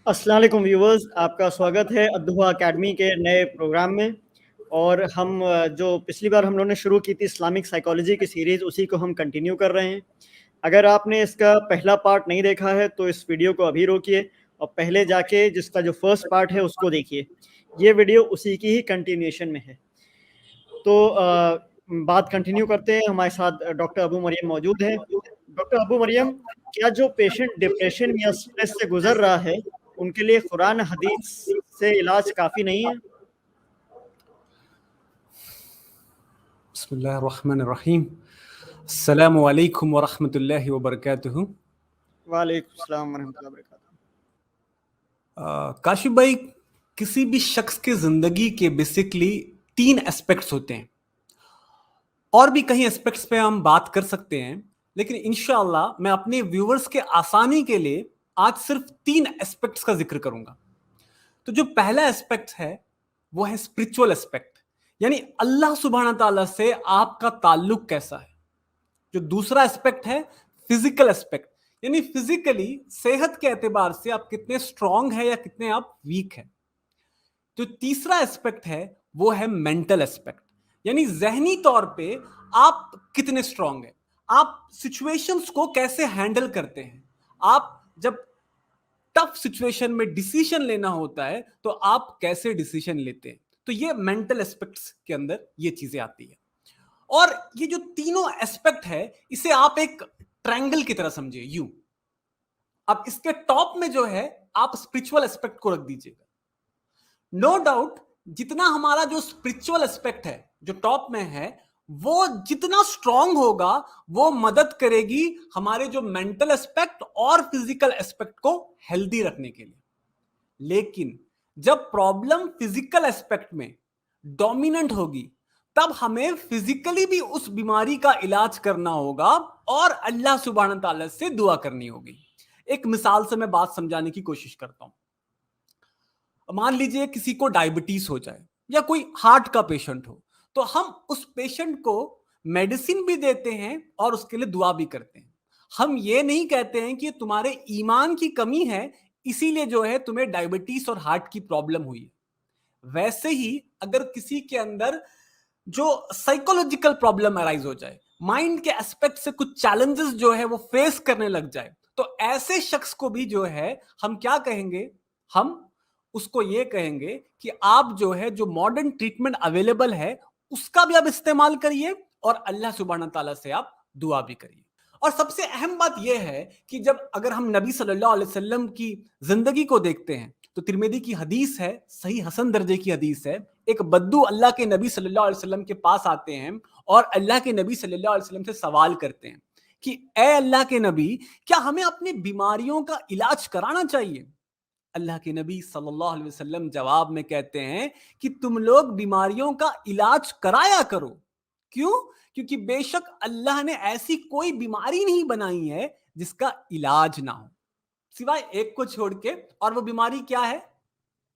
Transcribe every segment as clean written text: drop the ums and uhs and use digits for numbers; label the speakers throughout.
Speaker 1: अस्सलाम वालेकुम व्यूवर्स, आपका स्वागत है अद्दुहा अकेडमी के नए प्रोग्राम में। और हम जो पिछली बार हम लोगों ने शुरू की थी इस्लामिक साइकोलॉजी की सीरीज़, उसी को हम कंटिन्यू कर रहे हैं। अगर आपने इसका पहला पार्ट नहीं देखा है तो इस वीडियो को अभी रोकिए और पहले जाके जिसका जो फर्स्ट पार्ट है उसको देखिए। ये वीडियो उसी की ही कंटिन्यूएशन में है। तो बात कंटिन्यू करते हैं। हमारे साथ डॉक्टर अबू मरियम मौजूद हैं। डॉक्टर अबू मरियम, क्या जो पेशेंट डिप्रेशन या स्ट्रेस से गुजर रहा है उनके लिए कुरान हदीस से इलाज काफ़ी नहीं है?
Speaker 2: बिस्मिल्लाहिर्रहमानिर्रहीम। अस्सलामु अलैकुम वरहमतुल्लाहि वबरकातुहू।
Speaker 1: वालेकुम सलाम वरहमतुल्लाहि वबरकातुहू।
Speaker 2: काशिफ भाई, किसी भी शख्स के जिंदगी के बेसिकली 3 एस्पेक्ट्स होते हैं। और भी कई एस्पेक्ट्स पे हम बात कर सकते हैं, लेकिन इंशाअल्लाह मैं अपने व्यूअर्स के आसानी के लिए आज सिर्फ 3 एस्पेक्ट्स का जिक्र करूंगा। तो जो पहला एस्पेक्ट है वो है स्पिरिचुअल एस्पेक्ट, यानी अल्लाह सुब्हाना ताला से आपका ताल्लुक कैसा है। जो दूसरा एस्पेक्ट है फिजिकल एस्पेक्ट, यानी फिजिकली सेहत के एतबार से आप कितने स्ट्रांग है या कितने आप वीक है। जो तीसरा एस्पेक्ट है वो है मेंटल एस्पेक्ट, यानी जहनी तौर पे आप कितने स्ट्रांग है, आप सिचुएशंस को कैसे हैंडल करते हैं। आप जब टफ सिचुएशन में डिसीजन लेना होता है तो आप कैसे डिसीजन लेते हैं। तो ये मेंटल एस्पेक्ट्स के अंदर ये चीजें आती है। और ये जो तीनों एस्पेक्ट है इसे आप एक ट्रायंगल की तरह समझिए, यू। अब इसके टॉप में जो है आप स्पिरिचुअल एस्पेक्ट को रख दीजिएगा। नो डाउट जितना हमारा जो स्पिरिचुअल एस्पेक्ट है जो टॉप में है वो जितना स्ट्रांग होगा वो मदद करेगी हमारे जो मेंटल एस्पेक्ट और फिजिकल एस्पेक्ट को हेल्दी रखने के लिए। लेकिन जब प्रॉब्लम फिजिकल एस्पेक्ट में डोमिनेंट होगी तब हमें फिजिकली भी उस बीमारी का इलाज करना होगा और अल्लाह सुब्हानहू तआला से दुआ करनी होगी। एक मिसाल से मैं बात समझाने की कोशिश करता हूं। मान लीजिए किसी को डायबिटीज हो जाए या कोई हार्ट का पेशेंट हो, तो हम उस पेशेंट को मेडिसिन भी देते हैं और उसके लिए दुआ भी करते हैं। हम ये नहीं कहते हैं कि तुम्हारे ईमान की कमी है इसीलिए जो है तुम्हें डायबिटीज और हार्ट की प्रॉब्लम हुई है। वैसे ही अगर किसी के अंदर जो साइकोलॉजिकल प्रॉब्लम अराइज हो जाए, माइंड के एस्पेक्ट से कुछ चैलेंजेस जो है वो फेस करने लग जाए, तो ऐसे शख्स को भी जो है हम क्या कहेंगे, हम उसको ये कहेंगे कि आप जो है जो मॉडर्न ट्रीटमेंट अवेलेबल है उसका भी आप इस्तेमाल करिए और अल्लाह सुब्हाना ताला से आप दुआ भी करिए। और सबसे अहम बात यह है कि जब अगर हम नबी सल्लल्लाहु अलैहि वसल्लम की जिंदगी को देखते हैं तो तिरमिज़ी की हदीस है, सही हसन दर्जे की हदीस है। एक बद्दू अल्लाह के नबी सल्लल्लाहु अलैहि वसल्लम के पास आते हैं और अल्लाह के नबी सल्लल्लाहु अलैहि वसल्लम से सवाल करते हैं कि ए अल्लाह के नबी, क्या हमें अपनी बीमारियों का इलाज कराना चाहिए। अल्लाह के नबी सल्लल्लाहु अलैहि वसल्लम जवाब में कहते हैं कि तुम लोग बीमारियों का इलाज कराया करो। क्यों? क्योंकि बेशक अल्लाह ने ऐसी कोई बीमारी नहीं बनाई है जिसका इलाज ना हो, सिवाय एक को छोड़ के। और वो बीमारी क्या है?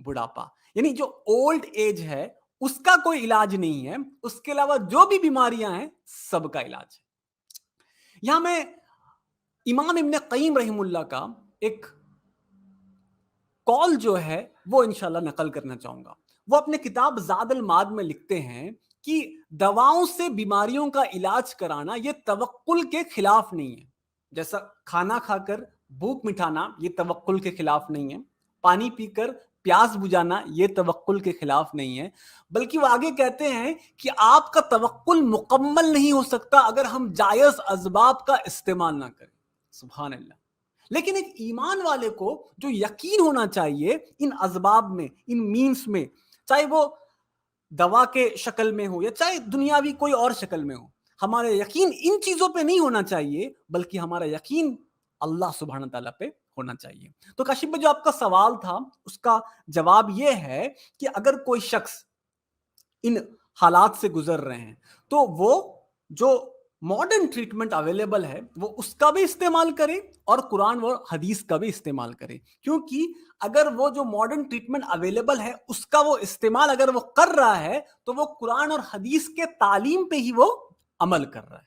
Speaker 2: बुढ़ापा, यानी जो ओल्ड एज है उसका कोई इलाज नहीं है। उसके अलावा जो भी बीमारियां हैं सबका इलाज है। यहां मैं इमाम इब्न क़य्यिम रहमुल्लाह का एक कॉल जो है वो इंशाल्लाह नकल करना चाहूंगा। वो अपने किताब ज़ादुल माद में लिखते हैं कि दवाओं से बीमारियों का इलाज कराना ये तवक्कुल के खिलाफ नहीं है। जैसा खाना खाकर भूख मिटाना ये तवक्कुल के खिलाफ नहीं है, पानी पीकर प्यास बुझाना ये तवक्कुल के खिलाफ नहीं है। बल्कि वो आगे कहते हैं कि आपका तवक्कुल मुकम्मल नहीं हो सकता अगर हम जायज असबाब का इस्तेमाल ना करें। सुभान अल्लाह। लेकिन एक ईमान वाले को जो यकीन होना चाहिए इन असबाब में, इन मीन्स में, चाहे वो दवा के शक्ल में हो या चाहे दुनियावी कोई और शक्ल में हो, हमारा यकीन इन चीजों पे नहीं होना चाहिए बल्कि हमारा यकीन अल्लाह सुब्हानहू तआला पे होना चाहिए। तो काशिफ में जो आपका सवाल था उसका जवाब यह है कि अगर कोई शख्स इन हालात से गुजर रहे हैं तो वो जो मॉडर्न ट्रीटमेंट अवेलेबल है वो उसका भी इस्तेमाल करें और कुरान व हदीस का भी इस्तेमाल करें। क्योंकि अगर वो जो मॉडर्न ट्रीटमेंट अवेलेबल है उसका वो इस्तेमाल अगर वो कर रहा है तो वो कुरान और हदीस के तालीम पे ही वो अमल कर रहा है।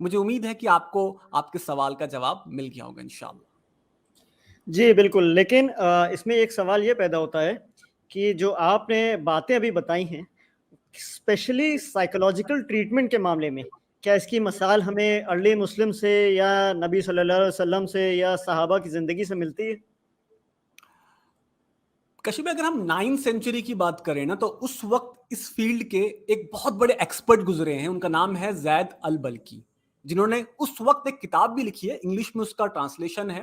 Speaker 2: मुझे उम्मीद है कि आपको आपके सवाल का जवाब मिल गया होगा इंशाअल्लाह।
Speaker 1: جی بالکل، لیکن اس میں ایک سوال یہ پیدا ہوتا ہے کہ جو آپ نے باتیں ابھی بتائی ہیں اسپیشلی سائیکولوجیکل ٹریٹمنٹ کے معاملے میں، کیا اس کی مثال ہمیں ارلی مسلم سے یا نبی صلی اللہ علیہ وسلم سے یا صحابہ کی زندگی سے ملتی ہے؟
Speaker 2: کشمیر میں اگر ہم 9th سینچری کی بات کریں نا، تو اس وقت اس فیلڈ کے ایک بہت بڑے ایکسپرٹ گزرے ہیں، ان کا نام ہے زید البلکی، جنہوں نے اس وقت ایک کتاب بھی لکھی ہے، انگلش میں اس کا ٹرانسلیشن ہے،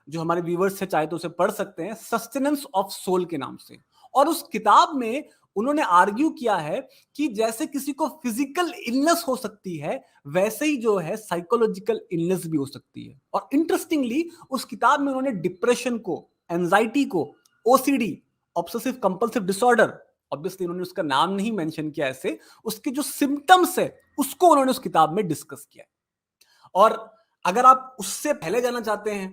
Speaker 2: جو ہمارے ویورز سے چاہے تو اسے پڑھ سکتے ہیں، سسٹیننس آف سول کے نام سے. اور اس کتاب میں انہوں نے آرگیو کیا ہے کہ جیسے کسی کو فزیکل النس ہو سکتی ہے، ویسے ہی جو ہے سائیکولوجیکل النس بھی ہو سکتی ہے. اور انٹرسٹنگلی اس کتاب میں انہوں نے ڈپریشن کو، اینزائٹی کو، او سی ڈی، آبسیسو کمپلسو ڈس آرڈر، obviously انہوں نے اس کا نام نہیں مینشن کیا ایسے، اس کے جو سمٹمز ہے اس کو انہوں نے اس کتاب میں ڈسکس کیا. اور اگر آپ اس سے پہلے جانا چاہتے ہیں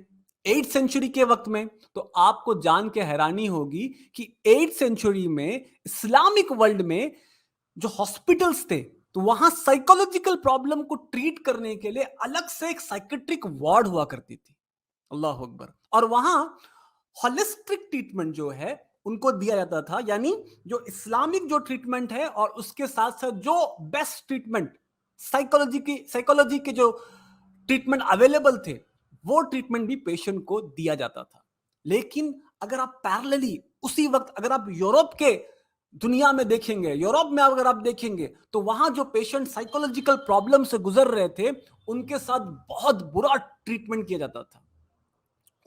Speaker 2: 8th سینچری کے وقت میں، تو آپ کو جان کے حیرانی ہوگی کہ 8th سینچری میں اسلامک ورلڈ میں جو ہاسپٹلز تھے، تو وہاں سائیکولوجیکل پرابلم کو ٹریٹ کرنے کے لیے الگ سے ایک سائیکٹرک وارڈ ہوا کرتی تھی. اللہ اکبر. اور وہاں ہولسٹک ٹریٹمنٹ جو ہے ان کو دیا جاتا تھا، یعنی جو اسلامک جو ٹریٹمنٹ ہے اور اس کے ساتھ ساتھ جو بیسٹ ٹریٹمنٹ سائیکولوجی کے جو ٹریٹمنٹ اویلیبل تھے، وہ ٹریٹمنٹ بھی پیشنٹ کو دیا جاتا تھا. لیکن اگر آپ پیرللی اسی وقت اگر آپ یورپ کے دنیا میں دیکھیں گے، یورپ میں اگر آپ دیکھیں گے، تو وہاں جو پیشنٹ سائیکولوجیکل پرابلم سے گزر رہے تھے، ان کے ساتھ بہت برا ٹریٹمنٹ کیا جاتا تھا.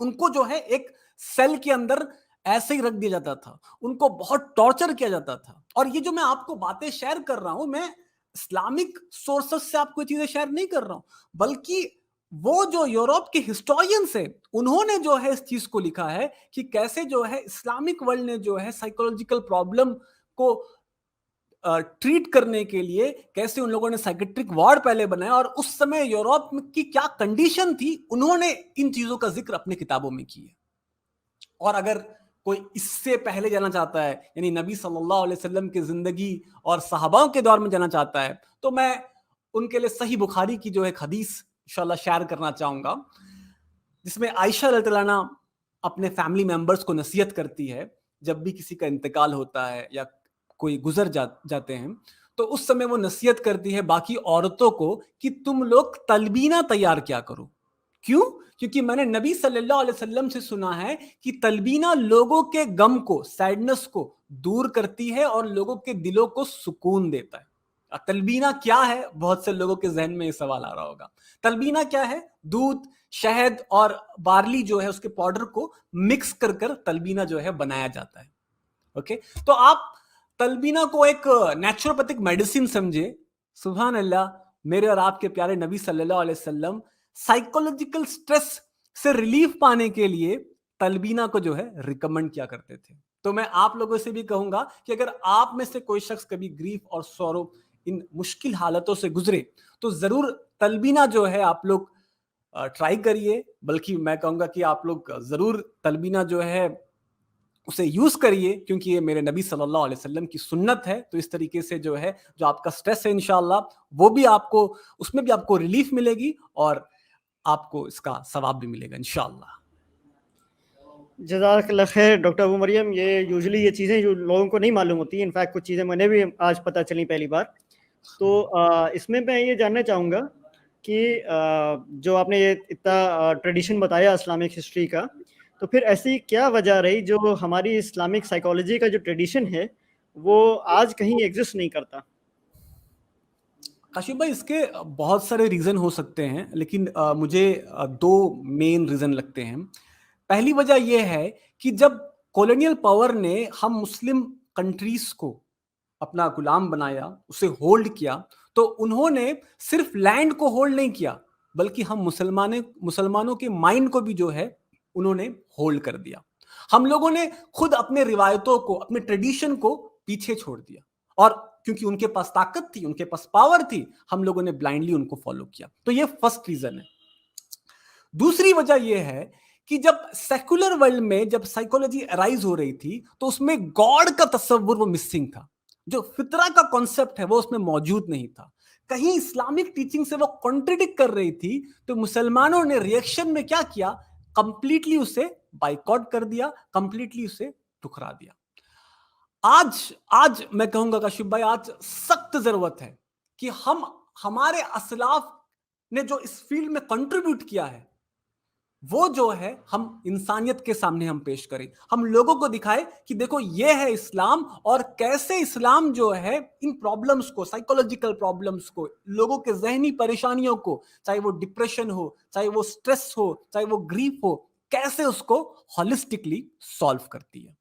Speaker 2: ان کو جو ہے ایک سیل کے اندر ایسے ہی رکھ دیا جاتا تھا، ان کو بہت ٹارچر کیا جاتا تھا. اور یہ جو میں آپ کو باتیں شیئر کر رہا ہوں، میں اسلامک سورسز سے آپ کو یہ چیزیں شیئر نہیں کر رہا ہوں، بلکہ وہ جو یورپ کے ہسٹورینس ہیں، انہوں نے جو ہے اس چیز کو لکھا ہے کہ کیسے جو ہے اسلامک ورلڈ نے جو ہے سائیکولوجیکل پرابلم کو ٹریٹ کرنے کے لیے کیسے ان لوگوں نے سائیکٹرک وارڈ پہلے بنایا، اور اس سمے یورپ کی کیا کنڈیشن تھی، انہوں نے ان چیزوں کا ذکر اپنی کتابوں میں کیا. اور اگر کوئی اس سے پہلے جانا چاہتا ہے، یعنی نبی صلی اللہ علیہ وسلم کی زندگی اور صحاباؤں کے دور میں جانا چاہتا ہے، تو میں ان کے لیے صحیح بخاری کی جو ایک حدیث انشاءاللہ شیئر کرنا چاہوں گا، جس میں عائشہ رضی اللہ عنہا اپنے فیملی ممبرز کو نصیحت کرتی ہے. جب بھی کسی کا انتقال ہوتا ہے یا کوئی گزر جاتے ہیں، تو اس سمے وہ نصیحت کرتی ہے باقی عورتوں کو کہ تم لوگ تلبینہ تیار کیا کرو. کیوں؟ کیونکہ میں نے نبی صلی اللہ علیہ وسلم سے سنا ہے کہ تلبینہ لوگوں کے غم کو، سیڈنس کو دور کرتی ہے اور لوگوں کے دلوں کو سکون دیتا ہے. تلبینہ کیا ہے؟ بہت سے لوگوں کے ذہن میں یہ سوال آ رہا ہوگا. تلبینہ کیا ہے؟ دودھ، شہد اور بارلی جو ہے اس کے پاؤڈر کو مکس کر تلبینہ جو ہے بنایا جاتا ہے. اوکے، تو آپ تلبینہ کو ایک نیچروپیتھک میڈیسن سمجھے. سبحان اللہ، میرے اور آپ کے پیارے نبی صلی اللہ علیہ وسلم سائیکولوجیکل سٹریس سے ریلیف پانے کے لیے تلبینہ کو جو ہے ریکمنڈ کیا کرتے تھے. تو میں آپ لوگوں سے بھی کہوں گا کہ اگر آپ میں سے کوئی شخص کبھی گریف اور سورو، ان مشکل حالتوں سے گزرے، تو ضرور تلبینہ جو ہے آپ لوگ ٹرائی کریے. بلکہ میں کہوں گا کہ آپ لوگ ضرور تلبینہ جو ہے اسے یوز کریے، کیونکہ یہ میرے نبی صلی اللہ علیہ وسلم کی سنت ہے. تو اس طریقے سے جو ہے جو آپ کا سٹریس ہے انشاءاللہ وہ بھی آپ کو، اس میں بھی آپ کو ریلیف ملے گی اور آپ کو اس کا ثواب بھی ملے گا انشاءاللہ.
Speaker 1: جزاک اللہ خیر ڈاکٹر ابو مریم. یوزلی یہ چیزیں جو لوگوں کو نہیں معلوم ہوتی، انفیکٹ کچھ چیزیں میں نے بھی آج پتہ چلی پہلی بار. تو اس میں یہ جاننا چاہوں گا کہ جو آپ نے یہ اتنا ٹریڈیشن بتایا اسلامک ہسٹری کا، تو پھر ایسی کیا وجہ رہی جو ہماری اسلامک سائیکالوجی کا جو ٹریڈیشن ہے وہ آج کہیں ایگزسٹ نہیں کرتا؟
Speaker 2: کاشف بھائی، اس کے بہت سارے ریزن ہو سکتے ہیں، لیکن مجھے دو مین ریزن لگتے ہیں. پہلی وجہ یہ ہے کہ جب کولونیل پاور نے ہم مسلم کنٹریز کو اپنا غلام بنایا، اسے ہولڈ کیا، تو انہوں نے صرف لینڈ کو ہولڈ نہیں کیا، بلکہ ہم مسلمانوں کے مائنڈ کو بھی جو ہے انہوں نے ہولڈ کر دیا. ہم لوگوں نے خود اپنے روایتوں کو، اپنے ٹریڈیشن کو پیچھے چھوڑ دیا، اور کیونکہ ان کے پاس طاقت تھی، ان کے پاس پاور تھی، ہم لوگوں نے بلائنڈلی ان کو فالو کیا. تو یہ فرسٹ ریزن ہے. دوسری وجہ یہ ہے کہ جب سیکولر ورلڈ میں جب سائیکولوجی ارائز ہو رہی تھی، تو اس میں گاڈ کا تصور وہ مسنگ تھا. جو فطرہ کا کانسیپٹ ہے وہ اس میں موجود نہیں تھا. کہیں اسلامک ٹیچنگ سے وہ کنٹریڈکٹ کر رہی تھی، تو مسلمانوں نے ریئیکشن میں کیا کیا؟ کمپلیٹلی اسے बाइकआउट कर दिया, कंप्लीटली उसे ठुकरा दिया। आज मैं कहूंगा काशिफ भाई, आज सख्त जरूरत है कि हम हमारे असलाफ ने जो इस फील्ड में कंट्रीब्यूट किया है वो जो है हम इंसानियत के सामने हम पेश करें, हम लोगों को दिखाएं कि देखो ये है इस्लाम, और कैसे इस्लाम जो है इन प्रॉब्लम्स को, साइकोलॉजिकल प्रॉब्लम्स को, लोगों के जहनी परेशानियों को, चाहे वो डिप्रेशन हो, चाहे वो स्ट्रेस हो, चाहे वो ग्रीफ हो, कैसे उसको हॉलिस्टिकली सॉल्व करती है।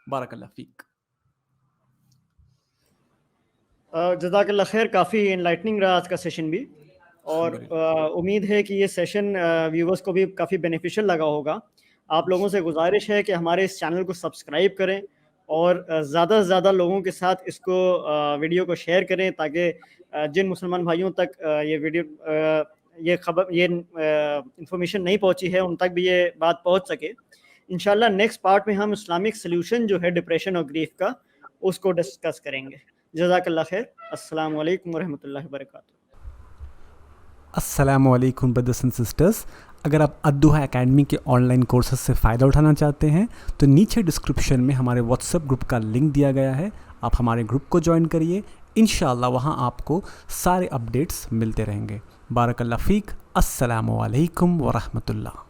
Speaker 2: बारकल्लाह फीक।
Speaker 1: जज़ाकल्लाह खैर, काफ़ी एनलाइटनिंग रहा आज का सेशन भी, और उम्मीद है कि ये सेशन व्यूवर्स को भी काफ़ी बेनिफिशियल लगा होगा। आप लोगों से गुजारिश है कि हमारे इस चैनल को सब्सक्राइब करें और ज़्यादा से ज़्यादा लोगों के साथ इसको वीडियो को शेयर करें, ताकि जिन मुसलमान भाइयों तक ये वीडियो ये खबर ये इंफॉर्मेशन नहीं पहुंची है उन तक भी ये बात पहुंच सके। इंशाल्लाह नेक्स्ट पार्ट में हम इस्लामिक सल्यूशन जो है डिप्रेशन और ग्रीफ का, उसको डिस्कस करेंगे। जज़ाकल्लाह खैर। अस्सलामु अलैकुम वरहमतुल्लाहि वबरकातुहू।
Speaker 2: अस्सलामु अलैकुम ब्रदर्स एंड सिस्टर्स। अगर आप अद्दुहा एकेडमी के ऑनलाइन कोर्सेज से फ़ायदा उठाना चाहते हैं तो नीचे डिस्क्रिप्शन में हमारे व्हाट्सएप ग्रुप का लिंक दिया गया है, आप हमारे ग्रुप को ज्वाइन करिए। इंशाअल्लाह वहाँ आपको सारे अपडेट्स मिलते रहेंगे। बारकल्लाह फ़ीक। अस्सलामु अलैकुम वरहमतुल्लाह।